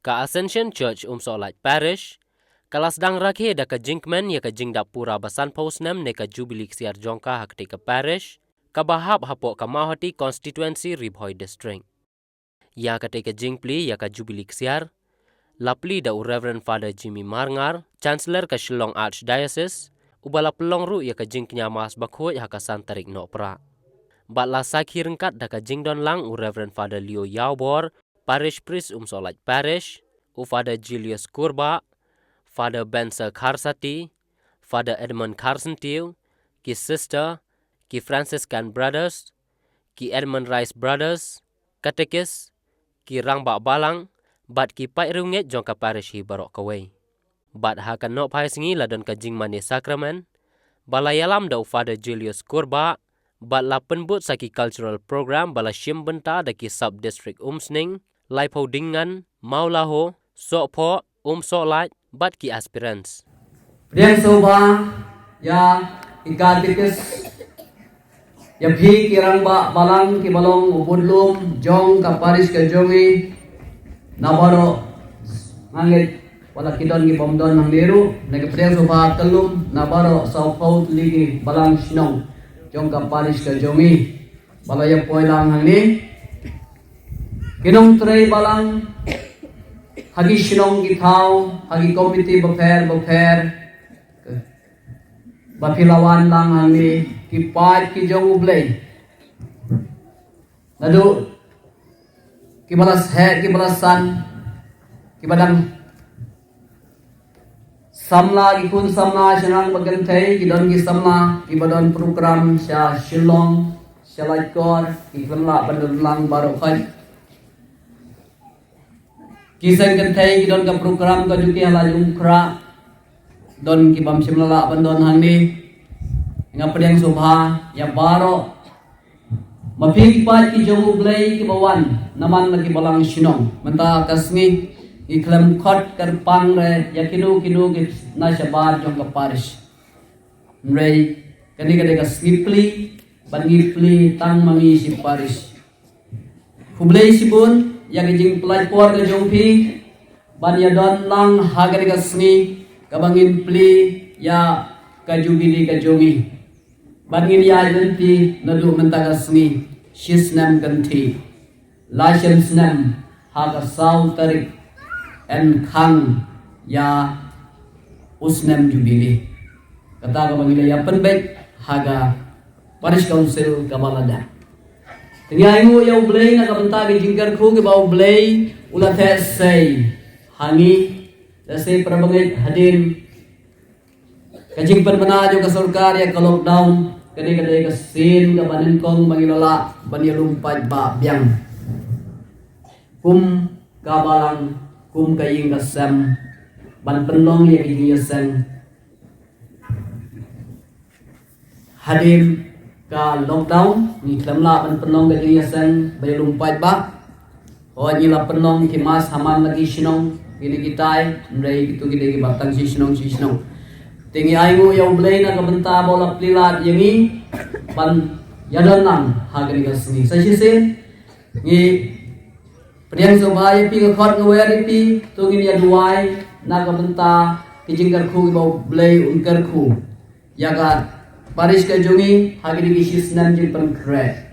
ka Ascension Church Solait Parish, kalas dang rakhe da ka Jinkman ya ka Jingda Pura Basan Posnam ne ka Jubilee Siar Jongka hakti ka Parish, ka Bahab Hapo ka Mahati Constituency Ribhoi District. Ya ka te ka Jingpli ya ka Jubilee Siar, lapli da Reverend Father Jimmy Marngar, Chancellor ka Shillong Archdiocese, ubala pelong ru ya ka Jingknya Mas Bakhoi haka Santarik no pra. Bat la sakhi rengkat da ka Jingdon lang Reverend Father Leo Yaubor, Parish Priest Solait Parish, Father Julius Kurba, Father Bensa Karsati, Father Edmund Carsentiu, ki Sister, ki Franciscan Brothers, ki Edmund Rice Brothers, Katekis, ki Rangba Balang, bat ki Pai Runget jong ka Parish hi barok kawai. Bat hakan no pai singi ladon ka Jingmani Sacrament, balayalam da Father Julius Kurba, bat la penbut saki cultural program bala Shim Benta da ki Sub-District Sning, Laipo Dingan, Maulaho, Sokpo, Solait, bat ki aspirants. Priang Soba, ya ikatikis, ya bhi ki Rangba Balang ki balong upudlum, jong ka Parish ka jongi, nabaro, ngangit, wala kidon ki bomdon ng liru, nagpriang Soba telum, nabaro sa upaut ligi balang sinong, jong ka Parish ka jongi, balaya poy lang hangni, kinong tray balang, hagi sinong gitaw, hagi committee baper, bapilawan lang hangni, kipat ki jong ublay. Nadu, kibalas he, kibalas san, kibadang samla, kikun samla, sinang bagantay, kidon ki samla, kibadon program siya Shillong, siya Laitkor, kiklamla, bandun lang barokay. Kisah kentai don ka program ka juki hala jungkra don ki bam simlala bandon hangni ngapriang subha ya baro mapig pat ki jomu blay ki bawan naman lagi balang sinong menta kasngi iklam khot kar pang re ya kinu ki na shabar jong ka Parish rei kani ka skipli bangipli tang mangi si Parish hublay sibun yang jing pelaj por ke jongpi ban ya don lang hagari ka sni kabangin pli ya ka Jubilee ka jongi bangin ya ganti nadu menta ka sni shisnam ganti license nam haga saw tarik en khang ya usnam Jubilee kata kabangin ya penbek haga Parish Council kabalada Tingayu ya ublay na kabanta ki jingkar khu ki ba ublay ulathe say hangi dase prabangit hadin kajing permana jo ka sarkar ya ka lockdown kani ka sin ka banin kong mangilala banyalumpat ba biang kum kabalang kum kaying kasam ban penlong ya ki yasang hadin ka lockdown ni klamla ban penong ga yasan bayulumpat ba o ni la penong ki mas haman lagi sinong ini kitai ndai gitu gede batang si sinong tingi ayu ya ublay na kabenta bola plilat yangi ban yadanang hagen ga sini sa sisin ni priang sobay pi ka khot ngawari pi tungin ya duai na kabenta kijingkar khu ba ublay unkar khu ya ga Parish ka jongi hagi di shisnam jing pan kre